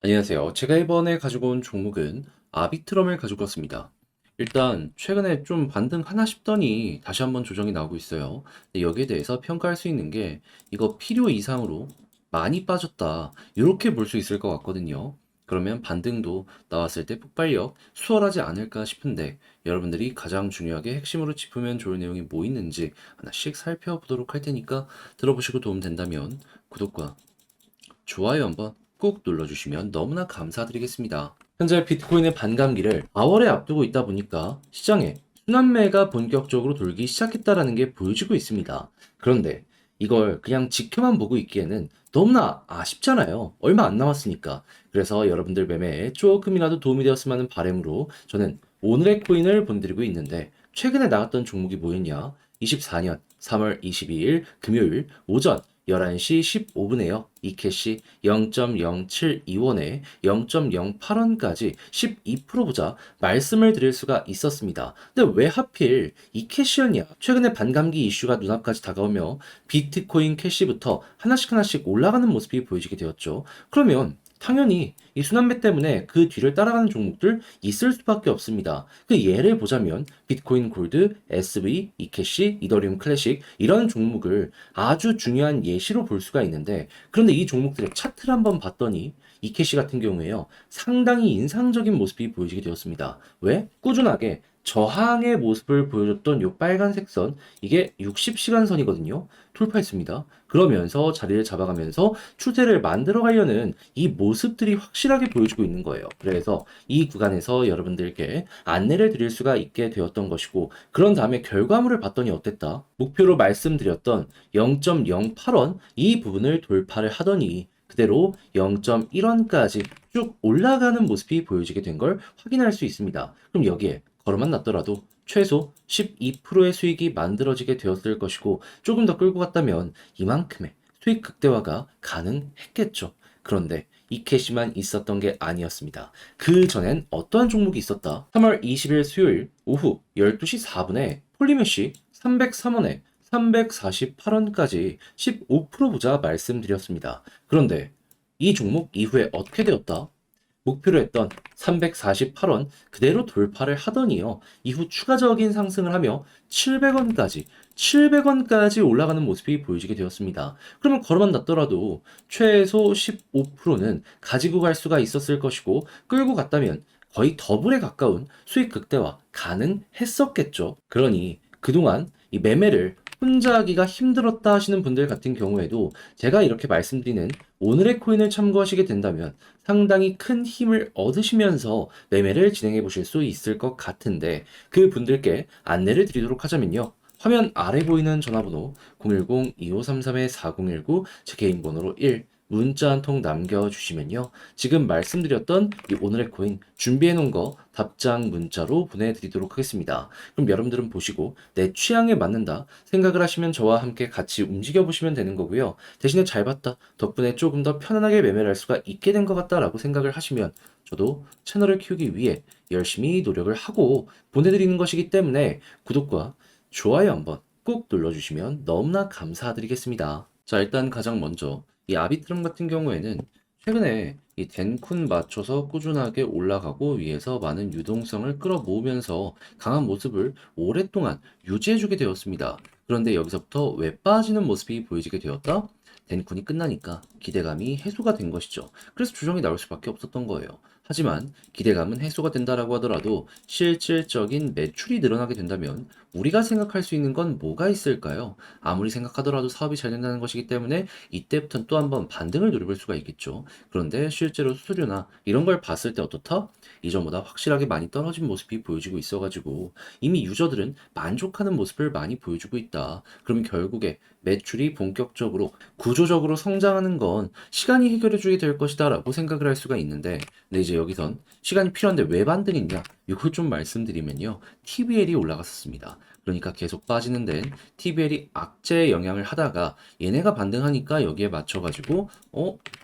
안녕하세요. 제가 이번에 가지고 온 종목은 아비트럼을 가지고 왔습니다. 일단 최근에 좀 반등하나 싶더니 다시 한번 조정이 나오고 있어요. 근데 여기에 대해서 평가할 수 있는 게 이거 필요 이상으로 많이 빠졌다. 이렇게 볼 수 있을 것 같거든요. 그러면 반등도 나왔을 때 폭발력 수월하지 않을까 싶은데 여러분들이 가장 중요하게 핵심으로 짚으면 좋을 내용이 뭐 있는지 하나씩 살펴보도록 할 테니까 들어보시고 도움 된다면 구독과 좋아요 한번 꾹 눌러주시면 너무나 감사드리겠습니다. 현재 비트코인의 반감기를 4월에 앞두고 있다 보니까 시장에 순환매가 본격적으로 돌기 시작했다라는 게 보여지고 있습니다. 그런데 이걸 그냥 지켜만 보고 있기에는 너무나 아쉽잖아요. 얼마 안 남았으니까. 그래서 여러분들 매매에 조금이라도 도움이 되었으면 하는 바람으로 저는 오늘의 코인을 본드리고 있는데 최근에 나갔던 종목이 뭐였냐? 24년 3월 22일 금요일 오전 11시 15분에요. 이 캐시 0.072원에 0.08원까지 12% 보자 말씀을 드릴 수가 있었습니다. 근데 왜 하필 이 캐시였냐? 최근에 반감기 이슈가 눈앞까지 다가오며 비트코인 캐시부터 하나씩 하나씩 올라가는 모습이 보여지게 되었죠. 그러면 당연히 이 순환매 때문에 그 뒤를 따라가는 종목들 있을 수밖에 없습니다. 그 예를 보자면 비트코인 골드, SV, 이캐시, 이더리움 클래식 이런 종목을 아주 중요한 예시로 볼 수가 있는데 그런데 이 종목들의 차트를 한번 봤더니 이캐시 같은 경우에요. 상당히 인상적인 모습이 보여지게 되었습니다. 왜? 꾸준하게 저항의 모습을 보여줬던 이 빨간색 선, 이게 60시간 선이거든요. 돌파했습니다. 그러면서 자리를 잡아가면서 추세를 만들어 가려는 이 모습들이 확실하게 보여주고 있는 거예요. 그래서 이 구간에서 여러분들께 안내를 드릴 수가 있게 되었던 것이고, 그런 다음에 결과물을 봤더니 어땠다? 목표로 말씀드렸던 0.08원 이 부분을 돌파를 하더니 그대로 0.1원까지 쭉 올라가는 모습이 보여지게 된 걸 확인할 수 있습니다. 그럼 여기에 걸어만 놨더라도 최소 12%의 수익이 만들어지게 되었을 것이고 조금 더 끌고 갔다면 이만큼의 수익 극대화가 가능했겠죠. 그런데 이 캐시만 있었던 게 아니었습니다. 그 전엔 어떠한 종목이 있었다? 3월 20일 수요일 오후 12시 4분에 폴리메시 303원에 348원까지 15% 보자 말씀드렸습니다. 그런데 이 종목 이후에 어떻게 되었다? 목표로 했던 348원 그대로 돌파를 하더니요. 이후 추가적인 상승을 하며 700원까지 올라가는 모습이 보여지게 되었습니다. 그러면 걸어만 놨더라도 최소 15%는 가지고 갈 수가 있었을 것이고 끌고 갔다면 거의 더블에 가까운 수익 극대화 가능했었겠죠. 그러니 그동안 이 매매를 혼자 하기가 힘들었다 하시는 분들 같은 경우에도 제가 이렇게 말씀드리는 오늘의 코인을 참고하시게 된다면 상당히 큰 힘을 얻으시면서 매매를 진행해 보실 수 있을 것 같은데 그 분들께 안내를 드리도록 하자면요. 화면 아래 보이는 전화번호 010-2533-4019 제 개인 번호로 1 문자 한 통 남겨주시면요. 지금 말씀드렸던 이 오늘의 코인 준비해 놓은 거 답장 문자로 보내드리도록 하겠습니다. 그럼 여러분들은 보시고 내 취향에 맞는다 생각을 하시면 저와 함께 같이 움직여 보시면 되는 거고요. 대신에 잘 봤다. 덕분에 조금 더 편안하게 매매를 할 수가 있게 된 것 같다라고 생각을 하시면 저도 채널을 키우기 위해 열심히 노력을 하고 보내드리는 것이기 때문에 구독과 좋아요 한번 꼭 눌러주시면 너무나 감사드리겠습니다. 자, 일단 가장 먼저 이 아비트럼 같은 경우에는 최근에 이 덴쿤 맞춰서 꾸준하게 올라가고 위에서 많은 유동성을 끌어모으면서 강한 모습을 오랫동안 유지해주게 되었습니다. 그런데 여기서부터 왜 빠지는 모습이 보여지게 되었다? 덴쿤이 끝나니까 기대감이 해소가 된 것이죠. 그래서 조정이 나올 수밖에 없었던 거예요. 하지만 기대감은 해소가 된다라고 하더라도 실질적인 매출이 늘어나게 된다면 우리가 생각할 수 있는 건 뭐가 있을까요? 아무리 생각하더라도 사업이 잘 된다는 것이기 때문에 이때부터는 또 한번 반등을 노려볼 수가 있겠죠. 그런데 실제로 수수료나 이런 걸 봤을 때 어떻다? 이전보다 확실하게 많이 떨어진 모습이 보여지고 있어가지고 이미 유저들은 만족하는 모습을 많이 보여주고 있다. 그럼 결국에 매출이 본격적으로 구조적으로 성장하는 건 시간이 해결해주게 될 것이다 라고 생각을 할 수가 있는데 근데 이제 여기선 시간이 필요한데 왜 반등했냐? 이걸 좀 말씀드리면요. TBL이 올라갔었습니다. 그러니까 계속 빠지는 데는 TBL이 악재의 영향을 하다가 얘네가 반등하니까 여기에 맞춰가지고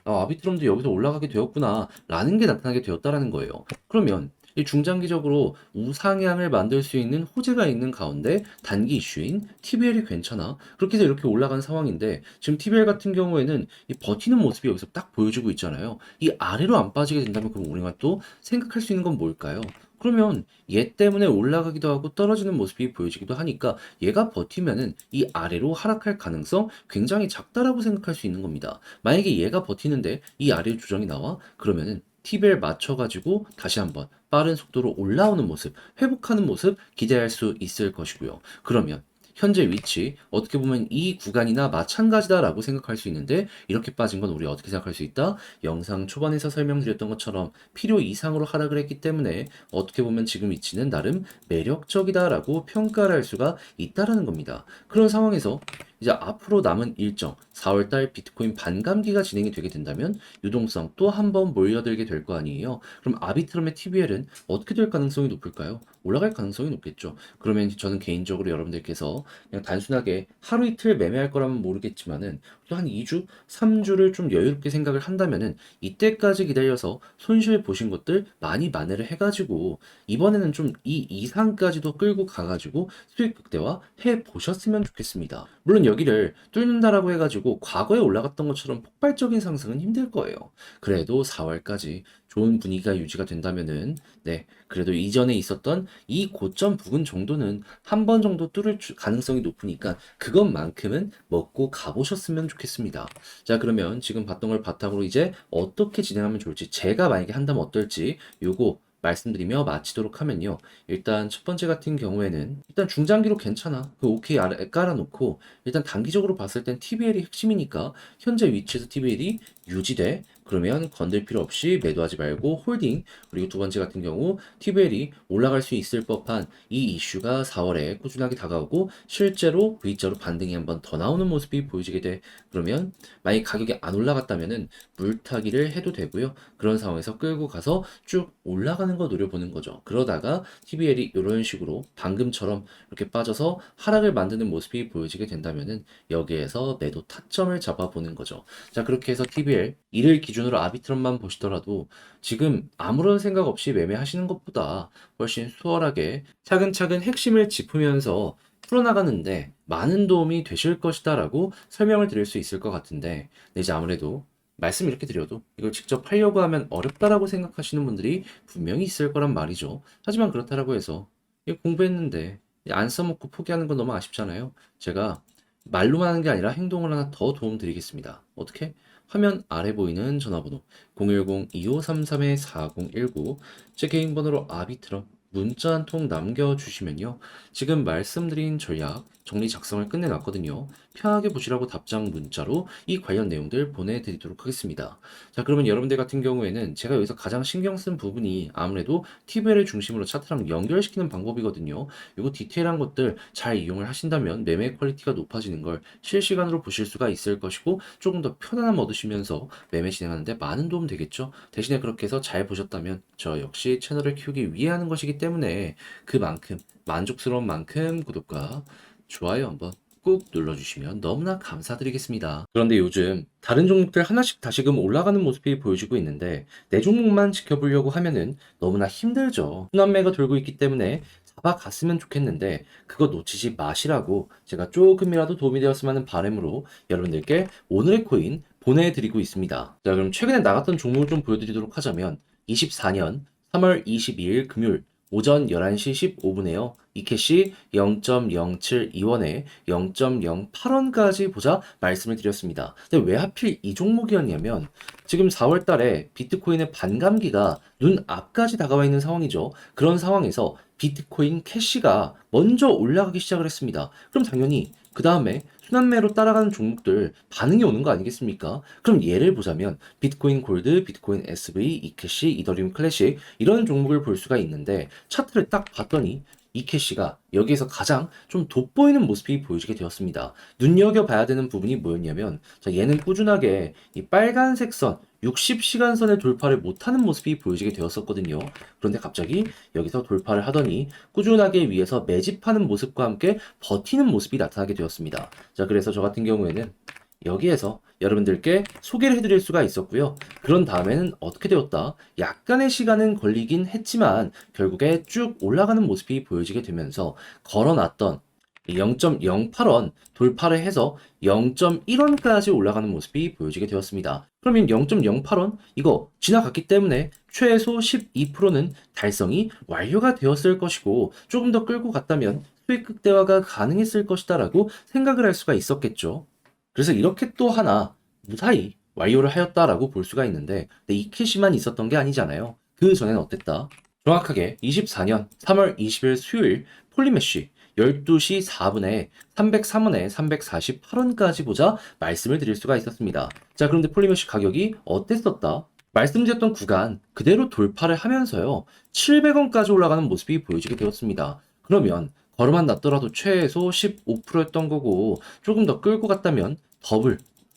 아비트럼도 여기서 올라가게 되었구나 라는 게 나타나게 되었다라는 거예요. 그러면 이 중장기적으로 우상향을 만들 수 있는 호재가 있는 가운데 단기 이슈인 TBL이 괜찮아. 그렇게 해서 이렇게 올라간 상황인데 지금 TBL 같은 경우에는 이 버티는 모습이 여기서 딱 보여주고 있잖아요. 이 아래로 안 빠지게 된다면 그럼 우리가 또 생각할 수 있는 건 뭘까요? 그러면 얘 때문에 올라가기도 하고 떨어지는 모습이 보여지기도 하니까 얘가 버티면은 이 아래로 하락할 가능성 굉장히 작다라고 생각할 수 있는 겁니다. 만약에 얘가 버티는데 이 아래 조정이 나와? 그러면은 TBL 맞춰가지고 다시 한번 빠른 속도로 올라오는 모습, 회복하는 모습 기대할 수 있을 것이고요. 그러면 현재 위치, 어떻게 보면 이 구간이나 마찬가지다라고 생각할 수 있는데 이렇게 빠진 건 우리 어떻게 생각할 수 있다? 영상 초반에서 설명드렸던 것처럼 필요 이상으로 하락을 했기 때문에 어떻게 보면 지금 위치는 나름 매력적이다라고 평가를 할 수가 있다라는 겁니다. 그런 상황에서 이제 앞으로 남은 일정 4월달 비트코인 반감기가 진행이 되게 된다면 유동성 또 한 번 몰려들게 될 거 아니에요. 그럼 아비트럼의 TBL은 어떻게 될 가능성이 높을까요? 올라갈 가능성이 높겠죠. 그러면 저는 개인적으로 여러분들께서 그냥 단순하게 하루 이틀 매매할 거라면 모르겠지만은 또 한 2주, 3주를 좀 여유롭게 생각을 한다면은 이때까지 기다려서 손실 보신 것들 많이 만회를 해가지고 이번에는 좀 이 이상까지도 끌고 가가지고 수익 극대화 해 보셨으면 좋겠습니다. 물론 여기를 뚫는다라고 해가지고 과거에 올라갔던 것처럼 폭발적인 상승은 힘들 거예요. 그래도 4월까지 좋은 분위기가 유지가 된다면은 네, 그래도 이전에 있었던 이 고점 부근 정도는 한 번 정도 뚫을 가능성이 높으니까 그것만큼은 먹고 가보셨으면 좋겠습니다. 자, 그러면 지금 봤던 걸 바탕으로 이제 어떻게 진행하면 좋을지 제가 만약에 한다면 어떨지 요거 말씀드리며 마치도록 하면요. 일단 첫 번째 같은 경우에는 일단 중장기로 괜찮아. 그 오케이 아래 깔아놓고 일단 단기적으로 봤을 땐 TBL이 핵심이니까 현재 위치에서 TBL이 유지돼. 그러면 건들 필요 없이 매도하지 말고 홀딩. 그리고 두 번째 같은 경우 TBL이 올라갈 수 있을 법한 이 이슈가 4월에 꾸준하게 다가오고 실제로 V자로 반등이 한번 더 나오는 모습이 보여지게 돼. 그러면 만약 가격이 안 올라갔다면은 물타기를 해도 되고요. 그런 상황에서 끌고 가서 쭉 올라가는 거 노려보는 거죠. 그러다가 TBL이 이런 식으로 방금처럼 이렇게 빠져서 하락을 만드는 모습이 보여지게 된다면은 여기에서 매도 타점을 잡아보는 거죠. 자, 그렇게 해서 TBL 이를 기준으로 아비트럼만 보시더라도 지금 아무런 생각 없이 매매하시는 것보다 훨씬 수월하게 차근차근 핵심을 짚으면서 풀어나가는데 많은 도움이 되실 것이다라고 설명을 드릴 수 있을 것 같은데, 네, 이제 아무래도 말씀 이렇게 드려도 이걸 직접 하려고 하면 어렵다라고 생각하시는 분들이 분명히 있을 거란 말이죠. 하지만 그렇다라고 해서 이거 공부했는데 안 써먹고 포기하는 건 너무 아쉽잖아요. 제가 말로만 하는 게 아니라 행동을 하나 더 도움 드리겠습니다. 어떻게? 화면 아래 보이는 전화번호 010-2533-4019 제 개인 번호로 아비트럼 문자 한 통 남겨주시면요. 지금 말씀드린 전략 정리 작성을 끝내놨거든요. 편하게 보시라고 답장 문자로 이 관련 내용들 보내드리도록 하겠습니다. 자, 그러면 여러분들 같은 경우에는 제가 여기서 가장 신경 쓴 부분이 아무래도 TBL을 중심으로 차트랑 연결시키는 방법이거든요. 이거 디테일한 것들 잘 이용을 하신다면 매매 퀄리티가 높아지는 걸 실시간으로 보실 수가 있을 것이고 조금 더 편안함 얻으시면서 매매 진행하는데 많은 도움 되겠죠. 대신에 그렇게 해서 잘 보셨다면 저 역시 채널을 키우기 위해 하는 것이기 때문에 그만큼 만족스러운 만큼 구독과 좋아요 한번 꾹 눌러주시면 너무나 감사드리겠습니다. 그런데 요즘 다른 종목들 하나씩 다시금 올라가는 모습이 보여지고 있는데 내 종목만 지켜보려고 하면은 너무나 힘들죠. 순환매가 돌고 있기 때문에 잡아갔으면 좋겠는데 그거 놓치지 마시라고 제가 조금이라도 도움이 되었으면 하는 바람으로 여러분들께 오늘의 코인 보내드리고 있습니다. 자, 그럼 최근에 나갔던 종목을 좀 보여드리도록 하자면 24년 3월 22일 금요일 오전 11시 15분에요. 이캐시 0.072원에 0.08원까지 보자 말씀을 드렸습니다. 근데 왜 하필 이 종목이었냐면 지금 4월 달에 비트코인의 반감기가 눈 앞까지 다가와 있는 상황이죠. 그런 상황에서 비트코인 캐시가 먼저 올라가기 시작을 했습니다. 그럼 당연히 그 다음에 순환매로 따라가는 종목들 반응이 오는 거 아니겠습니까? 그럼 예를 보자면 비트코인 골드, 비트코인 SV, 이캐시, 이더리움 클래식 이런 종목을 볼 수가 있는데 차트를 딱 봤더니 이캐시가 여기에서 가장 좀 돋보이는 모습이 보여지게 되었습니다. 눈여겨봐야 되는 부분이 뭐였냐면 자, 얘는 꾸준하게 이 빨간색 선 60시간선을 돌파를 못하는 모습이 보여지게 되었었거든요. 그런데 갑자기 여기서 돌파를 하더니 꾸준하게 위에서 매집하는 모습과 함께 버티는 모습이 나타나게 되었습니다. 자, 그래서 저 같은 경우에는 여기에서 여러분들께 소개를 해드릴 수가 있었고요. 그런 다음에는 어떻게 되었다? 약간의 시간은 걸리긴 했지만 결국에 쭉 올라가는 모습이 보여지게 되면서 걸어놨던 0.08원 돌파를 해서 0.1원까지 올라가는 모습이 보여지게 되었습니다. 그러면 0.08원 이거 지나갔기 때문에 최소 12%는 달성이 완료가 되었을 것이고 조금 더 끌고 갔다면 수익 극대화가 가능했을 것이다라고 생각을 할 수가 있었겠죠. 그래서 이렇게 또 하나 무사히 완료를 하였다라고 볼 수가 있는데 근데 이 캐시만 있었던 게 아니잖아요. 그 전에는 어땠다? 정확하게 24년 3월 20일 수요일 폴리메쉬 12시 4분에 303원에 348원까지 보자 말씀을 드릴 수가 있었습니다. 자, 그런데 폴리메쉬 가격이 어땠었다? 말씀드렸던 구간 그대로 돌파를 하면서요. 700원까지 올라가는 모습이 보여지게 되었습니다. 그러면 걸음만 났더라도 최소 15%였던 거고 조금 더 끌고 갔다면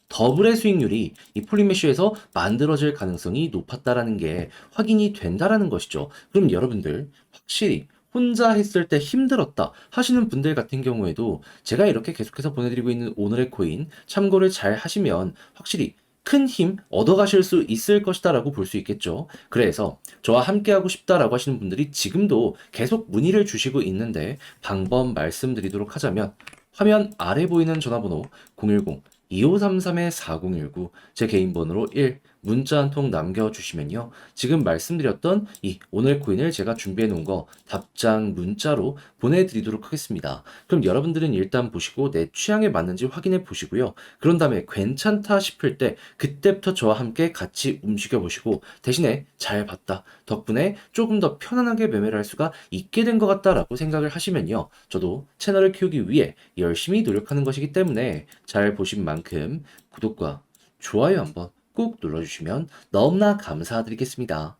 더블의 수익률이 이 폴리메쉬에서 만들어질 가능성이 높았다라는 게 확인이 된다라는 것이죠. 그럼 여러분들 확실히 혼자 했을 때 힘들었다 하시는 분들 같은 경우에도 제가 이렇게 계속해서 보내드리고 있는 오늘의 코인 참고를 잘 하시면 확실히 큰 힘 얻어가실 수 있을 것이다라고 볼 수 있겠죠. 그래서 저와 함께하고 싶다라고 하시는 분들이 지금도 계속 문의를 주시고 있는데 방법 말씀드리도록 하자면 화면 아래 보이는 전화번호 010-2533-4019 제 개인 번호로 1 문자 한 통 남겨주시면요. 지금 말씀드렸던 이 오늘 코인을 제가 준비해 놓은 거 답장 문자로 보내드리도록 하겠습니다. 그럼 여러분들은 일단 보시고 내 취향에 맞는지 확인해 보시고요. 그런 다음에 괜찮다 싶을 때 그때부터 저와 함께 같이 움직여 보시고 대신에 잘 봤다. 덕분에 조금 더 편안하게 매매를 할 수가 있게 된 것 같다라고 생각을 하시면요. 저도 채널을 키우기 위해 열심히 노력하는 것이기 때문에 잘 보신 만큼 구독과 좋아요 한번 꾹 눌러주시면 너무나 감사드리겠습니다.